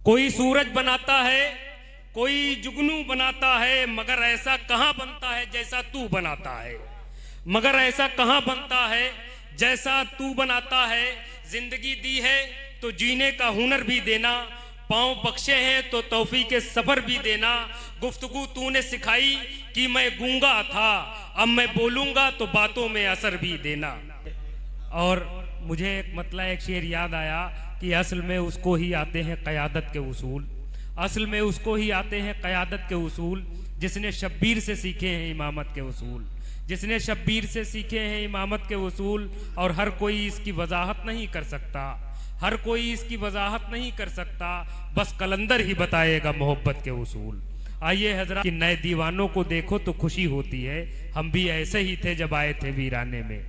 कोई सूरज बनाता है, कोई जुगनू बनाता है, मगर ऐसा कहाँ बनता है जैसा तू बनाता है। मगर ऐसा कहाँ बनता है जैसा तू बनाता है। जिंदगी दी है तो जीने का हुनर भी देना, पाँव बख्शे हैं तो तौफीक के सफर भी देना। गुफ्तगू तूने सिखाई कि मैं गूंगा था, अब मैं बोलूंगा तो बातों में असर भी देना। और मुझे एक शेर याद आया कि असल में उसको ही आते हैं क़यादत के उसूल। असल में उसको ही आते हैं क़यादत के उसूल, जिसने शब्बीर से सीखे हैं इमामत के उसूल। जिसने शब्बीर से सीखे हैं इमामत के उसूल। और हर कोई इसकी वजाहत नहीं कर सकता, हर कोई इसकी वजाहत नहीं कर सकता, बस कलंदर ही बताएगा मोहब्बत के उसूल। आइए हजरत कि नए दीवानों को देखो तो खुशी होती है, हम भी ऐसे ही थे जब आए थे वीराने में।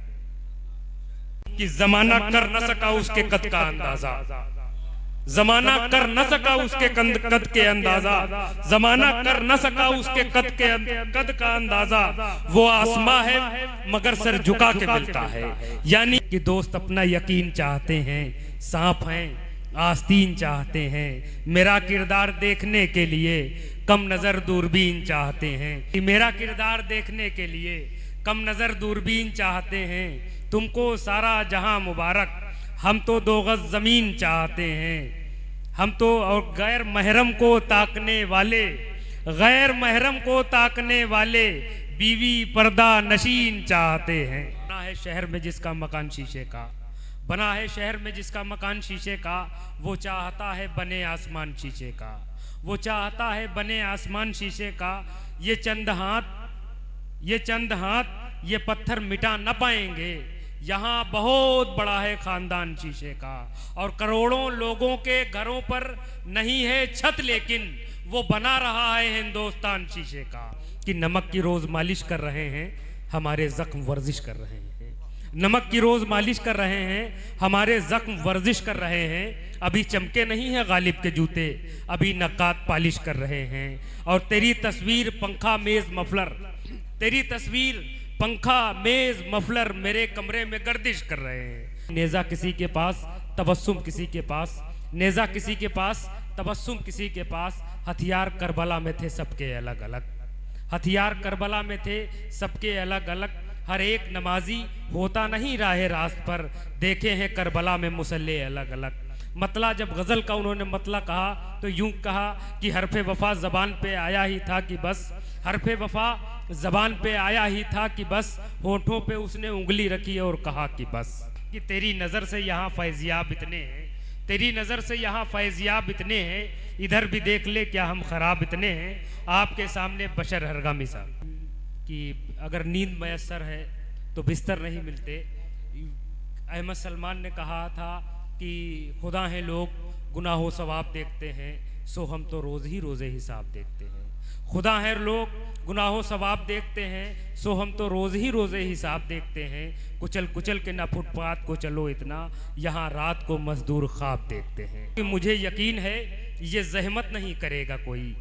कि जमाना कर न सका उसके कद का अंदाजा, जमाना कर न सका उसके कद के अंदाजा, जमाना कर न सका उसके कद का अंदाजा। वो आसमां है मगर सर झुका के मिलता है। यानी कि दोस्त अपना यकीन चाहते हैं, सांप हैं आस्तीन चाहते हैं। मेरा किरदार देखने के लिए कम नजर दूरबीन चाहते हैं। मेरा किरदार देखने के लिए कम नजर दूरबीन चाहते हैं। तुमको सारा जहां मुबारक, हम तो 2 गज जमीन चाहते हैं। हम तो और गैर महरम को ताकने वाले, गैर महरम को ताकने वाले बीवी पर्दा नशीन चाहते हैं। बना है शहर में जिसका मकान शीशे का, बना है शहर में जिसका मकान शीशे का, वो चाहता है बने आसमान शीशे का, वो चाहता है बने आसमान शीशे का। ये चंद हाथ ये पत्थर मिटा न पाएंगे, यहाँ बहुत बड़ा है खानदान शीशे का। और करोड़ों लोगों के घरों पर नहीं है छत, लेकिन वो बना रहा है हिंदुस्तान शीशे का। कि नमक की रोज मालिश कर रहे हैं, हमारे जख्म वर्जिश कर रहे हैं। नमक की रोज मालिश कर रहे हैं, हमारे जख्म वर्जिश कर रहे हैं। अभी चमके नहीं है गालिब के जूते, अभी नकात पालिश कर रहे हैं। और तेरी तस्वीर पंखा मेज मफलर, तेरी तस्वीर पंखा मेज मफलर मेरे कमरे में गर्दिश कर रहे हैं। नेजा किसी के पास तबस्सुम किसी के पास, नेजा किसी के पास तबस्सुम किसी के पास। हथियार करबला में थे सबके अलग अलग, हथियार करबला में थे सबके अलग अलग। हर एक नमाजी होता नहीं राह रास्त पर, देखे हैं करबला में मुसल्ले अलग अलग। मतला जब गज़ल का उन्होंने मतला कहा तो यूं कहा कि हरफे वफा ज़बान पे आया ही था कि बस, हरफे वफा ज़बान पे आया ही था कि बस। होठों पे उसने उंगली रखी और कहा कि बस। कि तेरी नज़र से यहाँ फैज़याब इतने हैं, तेरी नज़र से यहाँ फैज़याब इतने हैं, इधर भी देख ले क्या हम ख़राब इतने हैं। आपके सामने बशर हरगामी साहब कि अगर नींद मैसर है तो बिस्तर नहीं मिलते। अहमद सलमान ने कहा था कि खुदा हैं लोग गुनाहों सवाब देखते हैं, सो हम तो रोज़ ही रोज़े हिसाब देखते हैं। खुदा हैं लोग गुनाहों सवाब देखते हैं, सो हम तो रोज़ ही रोज़े हिसाब देखते हैं। कुचल कुचल के ना फुटपाथ को चलो इतना, यहाँ रात को मजदूर ख्वाब देखते हैं। कि मुझे यकीन है ये जहमत नहीं करेगा कोई,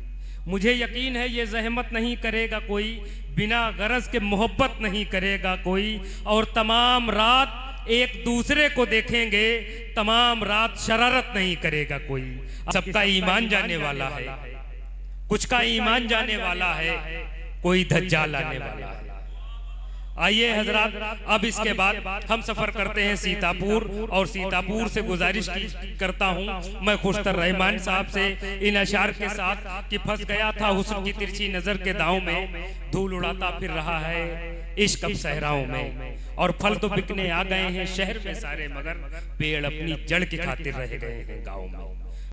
मुझे यकीन है ये जहमत नहीं करेगा कोई, बिना गरज के मोहब्बत नहीं करेगा कोई। और तमाम रात एक दूसरे को देखेंगे, तमाम रात शरारत नहीं करेगा कोई। सबका ईमान जाने वाला है, कुछ का ईमान जाने वाला है, कोई धज्जाल आने वाला है। आइए हजरात, अब इसके बाद हम सफर करते हैं सीतापुर। और सीतापुर से गुजारिश करता हूँ मैं खुशतर रहमान साहब से इन अशार के साथ कि फंस गया था हुस्न की तिरछी नजर के दांव में, धूल उड़ाता फिर रहा है इश्क अब सहराओं में। और फल तो बिकने आ गए हैं शहर में सारे, मगर पेड़ अपनी जड़ की खातिर रह गए हैं गाँव में।